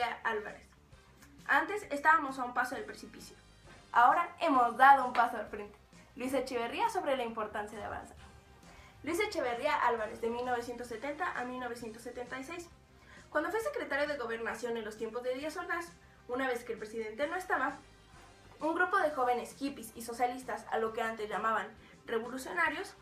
Echeverría Álvarez. Antes estábamos a un paso del precipicio. Ahora hemos dado un paso al frente. Luis Echeverría sobre la importancia de avanzar. Luis Echeverría Álvarez, de 1970 a 1976. Cuando fue secretario de Gobernación en los tiempos de Díaz Ordaz, una vez que el presidente no estaba, un grupo de jóvenes hippies y socialistas, a lo que antes llamaban revolucionarios,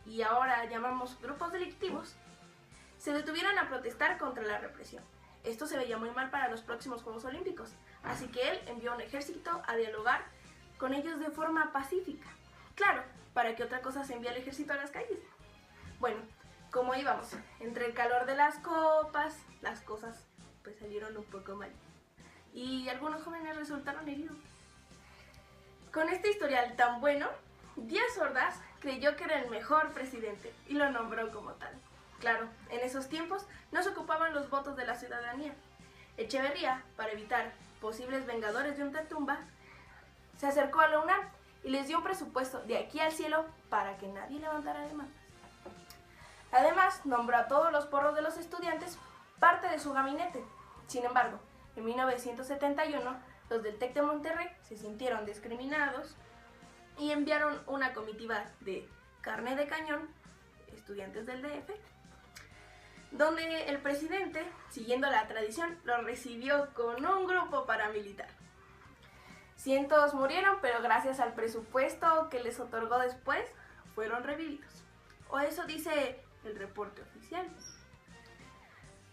y ahora llamamos grupos delictivos, se detuvieron a protestar contra la represión. Esto se veía muy mal para los próximos Juegos Olímpicos, así que él envió un ejército a dialogar con ellos de forma pacífica. Claro, ¿para qué otra cosa se envía el ejército a las calles? Bueno, como íbamos, entre el calor de las copas, las cosas pues salieron un poco mal. Y algunos jóvenes resultaron heridos. Con este historial tan bueno, Díaz Ordaz creyó que era el mejor presidente y lo nombró como tal. Claro, en esos tiempos no se ocupaban los votos de la ciudadanía. Echeverría, para evitar posibles vengadores de ultratumba, se acercó a la UNAM y les dio un presupuesto de aquí al cielo para que nadie levantara demandas. Además, nombró a todos los porros de los estudiantes parte de su gabinete. Sin embargo, en 1971, los del TEC de Monterrey se sintieron discriminados y enviaron una comitiva de carne de cañón, estudiantes del DF, donde el presidente, siguiendo la tradición, los recibió con un grupo paramilitar. Cientos murieron, pero gracias al presupuesto que les otorgó después, fueron revividos. O eso dice el reporte oficial.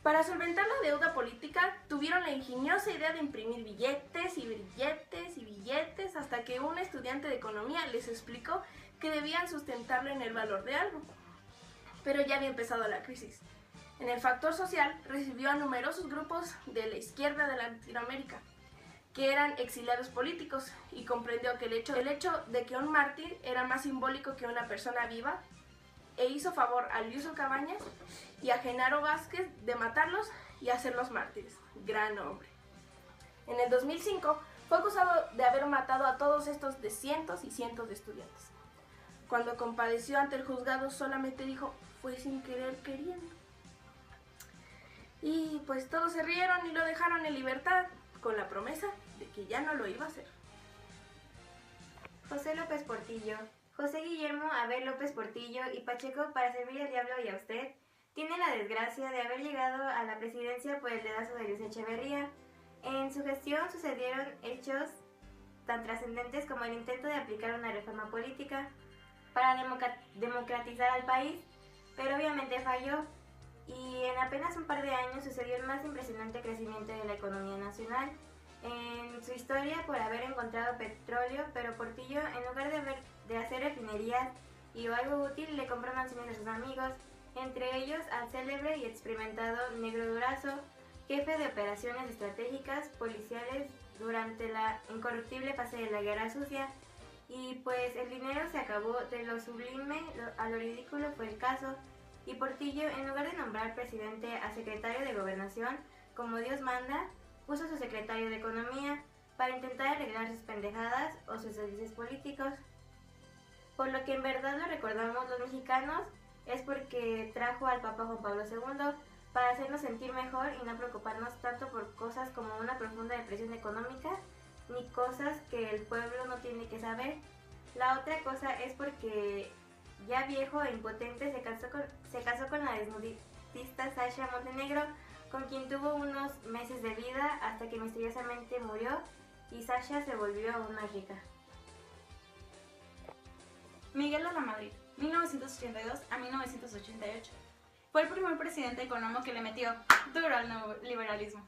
Para solventar la deuda política, tuvieron la ingeniosa idea de imprimir billetes y billetes y billetes hasta que un estudiante de economía les explicó que debían sustentarlo en el valor de algo. Pero ya había empezado la crisis. En el factor social recibió a numerosos grupos de la izquierda de Latinoamérica, que eran exiliados políticos, y comprendió que el hecho de que un mártir era más simbólico que una persona viva, e hizo favor a Lucio Cabañas y a Genaro Vázquez de matarlos y hacerlos mártires. Gran hombre. En el 2005 fue acusado de haber matado a todos estos de cientos y cientos de estudiantes. Cuando compareció ante el juzgado solamente dijo, fue sin querer queriendo. Y pues todos se rieron y lo dejaron en libertad, con la promesa de que ya no lo iba a hacer. José López Portillo. José Guillermo Abel López Portillo y Pacheco, para servir al diablo y a usted, tiene la desgracia de haber llegado a la presidencia por el dedazo de Luis Echeverría. En su gestión sucedieron hechos tan trascendentes como el intento de aplicar una reforma política para democratizar al país, pero obviamente falló, y en apenas un par de años sucedió el más impresionante crecimiento de la economía nacional en su historia por haber encontrado petróleo, pero Portillo, en lugar de hacer refinerías y o algo útil, le compró mansiones a sus amigos, entre ellos al célebre y experimentado Negro Durazo, jefe de operaciones estratégicas policiales durante la incorruptible fase de la Guerra Sucia. Y pues el dinero se acabó, de lo sublime a lo ridículo fue el caso, y Portillo, en lugar de nombrar presidente a secretario de Gobernación, como Dios manda, puso a su secretario de Economía para intentar arreglar sus pendejadas o sus deslices políticos. Por lo que en verdad lo recordamos los mexicanos es porque trajo al Papa Juan Pablo II para hacernos sentir mejor y no preocuparnos tanto por cosas como una profunda depresión económica, ni cosas que el pueblo no tiene que saber. La otra cosa es porque ya viejo e impotente se casó con la desnudista Sasha Montenegro, con quien tuvo unos meses de vida hasta que misteriosamente murió y Sasha se volvió aún más rica. Miguel de la Madrid, 1982 a 1988. Fue el primer presidente económico que le metió duro al neoliberalismo,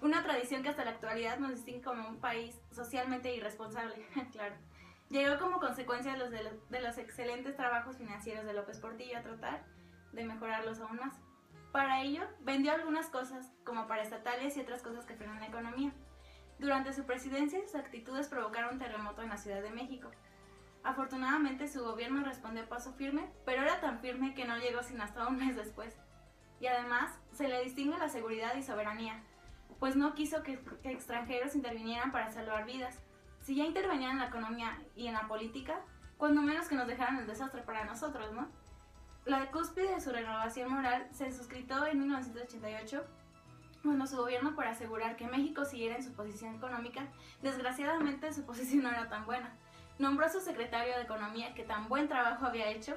una tradición que hasta la actualidad nos distingue como un país socialmente irresponsable, claro. Llegó como consecuencia de los excelentes trabajos financieros de López Portillo a tratar de mejorarlos aún más. Para ello, vendió algunas cosas como paraestatales y otras cosas que frenan la economía. Durante su presidencia, sus actitudes provocaron un terremoto en la Ciudad de México. Afortunadamente, su gobierno respondió a paso firme, pero era tan firme que no llegó sino hasta un mes después. Y además, se le distingue la seguridad y soberanía, pues no quiso que extranjeros intervinieran para salvar vidas. Si ya intervenían en la economía y en la política, cuando menos que nos dejaran el desastre para nosotros, ¿no? La cúspide de su renovación moral se suscitó en 1988, su gobierno por asegurar que México siguiera en su posición económica, desgraciadamente su posición no era tan buena. Nombró a su secretario de Economía, que tan buen trabajo había hecho,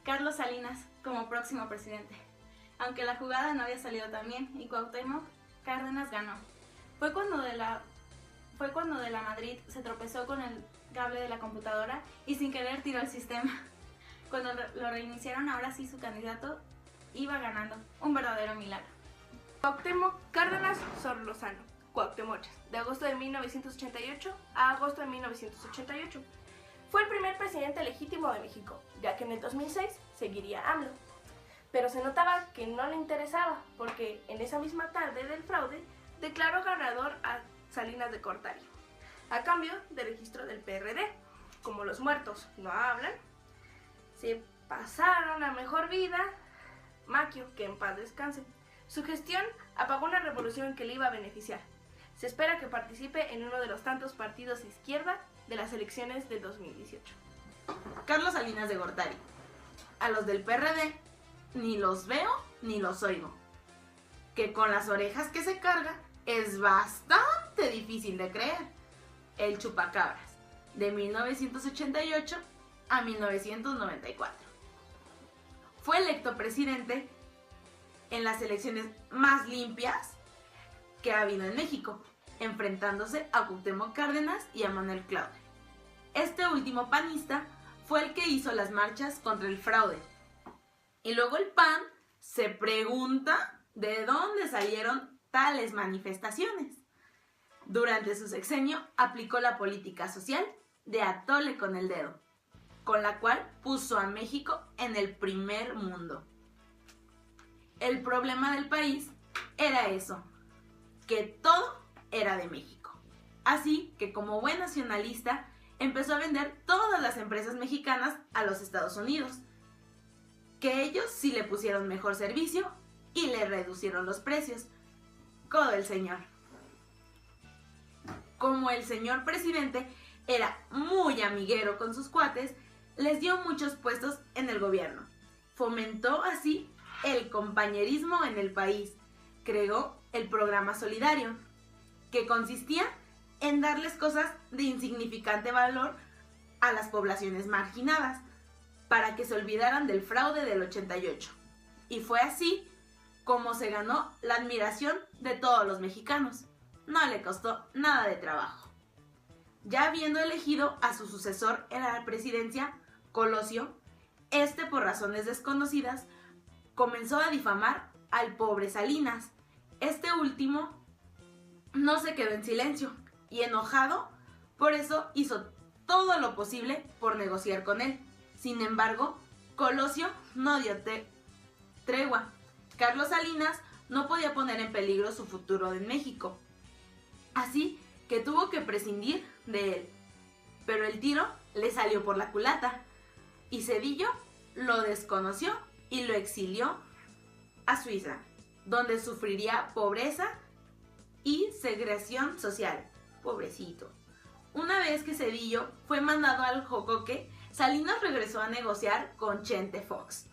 Carlos Salinas, como próximo presidente. Aunque la jugada no había salido tan bien y Cuauhtémoc Cárdenas ganó. Fue cuando de la Madrid se tropezó con el cable de la computadora y sin querer tiró el sistema. Cuando lo reiniciaron, ahora sí su candidato iba ganando. Un verdadero milagro. Cuauhtémoc Cárdenas Solórzano, Cuauhtémochas, de agosto de 1988 a agosto de 1988. Fue el primer presidente legítimo de México, ya que en el 2006 seguiría AMLO. Pero se notaba que no le interesaba, porque en esa misma tarde del fraude declaró ganador a Salinas de Gortari, a cambio del registro del PRD. Como los muertos no hablan, se pasaron a mejor vida. Maquio, que en paz descanse. Su gestión apagó una revolución que le iba a beneficiar. Se espera que participe en uno de los tantos partidos de izquierda de las elecciones del 2018. Carlos Salinas de Gortari. A los del PRD ni los veo ni los oigo. Que con las orejas que se carga es bastante difícil de creer. El chupacabras, de 1988 a 1994. Fue electo presidente en las elecciones más limpias que ha habido en México, enfrentándose a Cuauhtémoc Cárdenas y a Manuel Claudio. Este último panista fue el que hizo las marchas contra el fraude. Y luego el PAN se pregunta de dónde salieron tales manifestaciones. Durante su sexenio aplicó la política social de atole con el dedo, con la cual puso a México en el primer mundo. El problema del país era eso, que todo era de México. Así que como buen nacionalista empezó a vender todas las empresas mexicanas a los Estados Unidos, que ellos sí le pusieron mejor servicio y le reducieron los precios. Codo el señor. Como el señor presidente era muy amiguero con sus cuates, les dio muchos puestos en el gobierno. Fomentó así el compañerismo en el país. Creó el programa solidario, que consistía en darles cosas de insignificante valor a las poblaciones marginadas, para que se olvidaran del fraude del 88. Y fue así como se ganó la admiración de todos los mexicanos. No le costó nada de trabajo. Ya habiendo elegido a su sucesor en la presidencia, Colosio, por razones desconocidas, comenzó a difamar al pobre Salinas. Este último no se quedó en silencio y enojado, por eso hizo todo lo posible por negociar con él. Sin embargo, Colosio no dio tregua. Carlos Salinas no podía poner en peligro su futuro en México, así que tuvo que prescindir de él. Pero el tiro le salió por la culata y Zedillo lo desconoció y lo exilió a Suiza, donde sufriría pobreza y segregación social. Pobrecito. Una vez que Zedillo fue mandado al Jocoque, Salinas regresó a negociar con Chente Fox,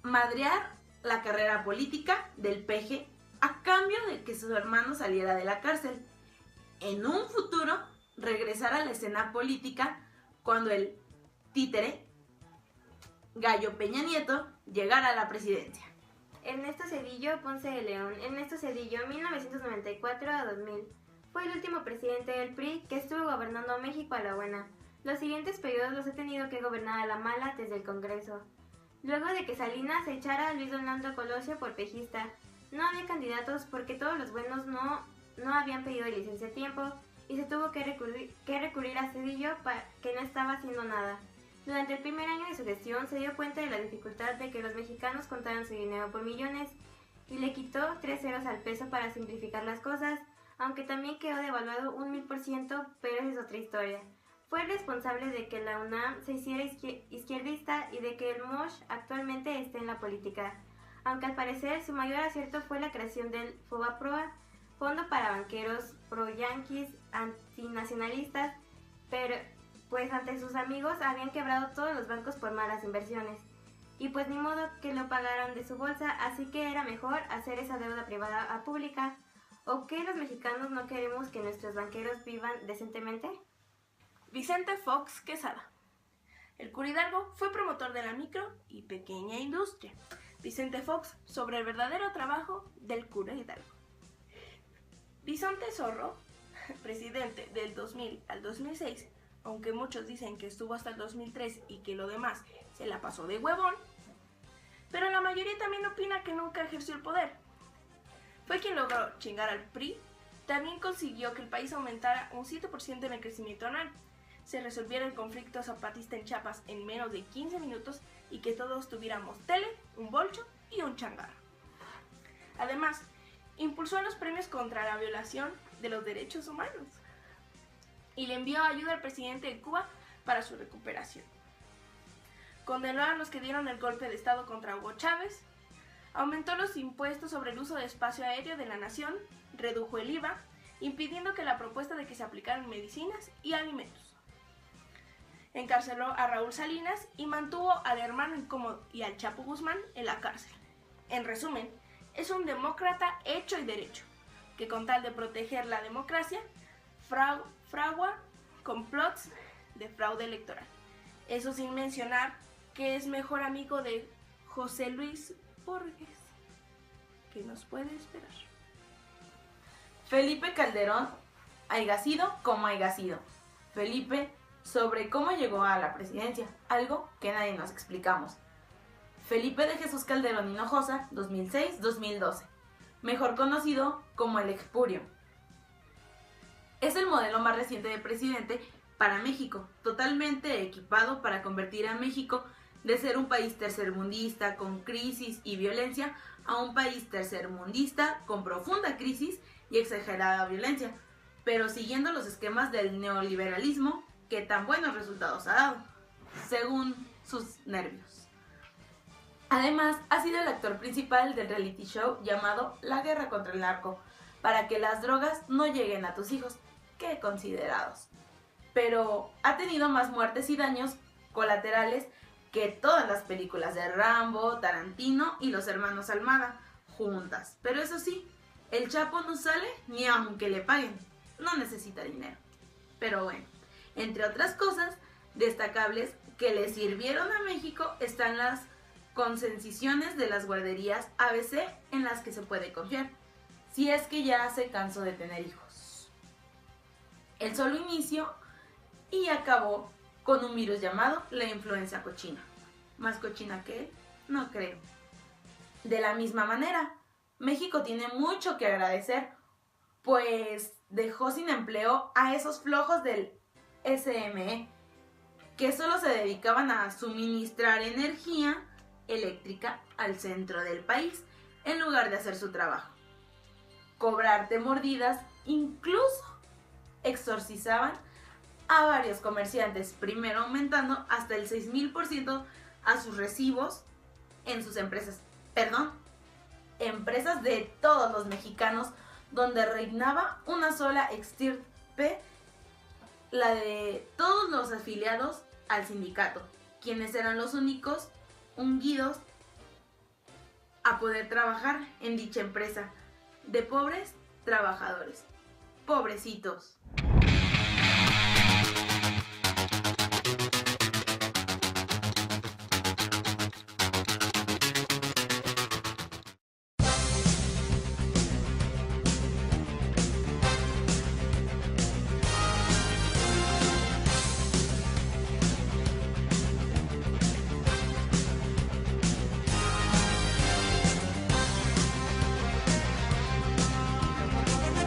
madrear la carrera política del PG a cambio de que su hermano saliera de la cárcel. En un futuro, regresar a la escena política cuando el títere Gallo Peña Nieto llegara a la presidencia. Ernesto Zedillo Ponce de León. Ernesto Zedillo, 1994 a 2000. Fue el último presidente del PRI que estuvo gobernando México a la buena. Los siguientes periodos los ha tenido que gobernar a la mala desde el Congreso. Luego de que Salinas echara a Luis Donaldo Colosio por pejista, no había candidatos porque todos los buenos no habían pedido licencia a tiempo y se tuvo que recurrir a Zedillo que no estaba haciendo nada. Durante el primer año de su gestión se dio cuenta de la dificultad de que los mexicanos contaran su dinero por millones y le quitó 3 ceros al peso para simplificar las cosas, aunque también quedó devaluado un 1000%, pero esa es otra historia. Fue responsable de que la UNAM se hiciera izquierdista y de que el MOSH actualmente esté en la política, aunque al parecer su mayor acierto fue la creación del FOBAPROA, Fondo para Banqueros Pro-Yanquis Antinacionalistas, pero pues ante sus amigos habían quebrado todos los bancos por malas inversiones. y pues ni modo que lo pagaran de su bolsa, así que era mejor hacer esa deuda privada a pública. ¿O qué, los mexicanos no queremos que nuestros banqueros vivan decentemente? Vicente Fox Quesada. El cura Hidalgo fue promotor de la micro y pequeña industria. Vicente Fox sobre el verdadero trabajo del cura Hidalgo. Bisonte Zorro, presidente del 2000 al 2006, aunque muchos dicen que estuvo hasta el 2003 y que lo demás se la pasó de huevón, pero la mayoría también opina que nunca ejerció el poder. Fue quien logró chingar al PRI, también consiguió que el país aumentara un 7% en el crecimiento anual, se resolviera el conflicto zapatista en Chiapas en menos de 15 minutos y que todos tuviéramos tele, un bolcho y un changarro. Además, impulsó los premios contra la violación de los derechos humanos y le envió ayuda al presidente de Cuba para su recuperación. Condenó a los que dieron el golpe de estado contra Hugo Chávez, aumentó los impuestos sobre el uso de espacio aéreo de la nación, redujo el IVA, impidiendo que la propuesta de que se aplicaran medicinas y alimentos. Encarceló a Raúl Salinas y mantuvo al hermano incómodo y al Chapo Guzmán en la cárcel. En resumen, es un demócrata hecho y derecho, que con tal de proteger la democracia, fragua complots de fraude electoral. Eso sin mencionar que es mejor amigo de José Luis Borges. ¿Qué nos puede esperar? Felipe Calderón, haiga sido como haiga sido. Felipe, sobre cómo llegó a la presidencia, algo que nadie nos explicamos. Felipe de Jesús Calderón Hinojosa, 2006-2012, mejor conocido como el Expurio. Es el modelo más reciente de presidente para México, totalmente equipado para convertir a México de ser un país tercermundista con crisis y violencia a un país tercermundista con profunda crisis y exagerada violencia, pero siguiendo los esquemas del neoliberalismo que tan buenos resultados ha dado, según sus nervios. Además, ha sido el actor principal del reality show llamado La Guerra contra el Narco, para que las drogas no lleguen a tus hijos, que considerados. Pero ha tenido más muertes y daños colaterales que todas las películas de Rambo, Tarantino y los hermanos Almada juntas. Pero eso sí, el Chapo no sale ni aunque le paguen, no necesita dinero. Pero bueno, entre otras cosas destacables que le sirvieron a México están las concesiones de las guarderías ABC en las que se puede confiar, si es que ya se cansó de tener hijos. El solo inicio y acabó con un virus llamado la influenza cochina. ¿Más cochina que él? No creo. De la misma manera, México tiene mucho que agradecer, pues dejó sin empleo a esos flojos del SME, que solo se dedicaban a suministrar energía eléctrica al centro del país, en lugar de hacer su trabajo. Cobrarte mordidas, incluso exorcizaban a varios comerciantes, primero aumentando hasta el 6,000% a sus recibos en sus empresas. Empresas de todos los mexicanos, donde reinaba una sola extirpe, la de todos los afiliados al sindicato, quienes eran los únicos ungidos a poder trabajar en dicha empresa, de pobres trabajadores. Pobrecitos.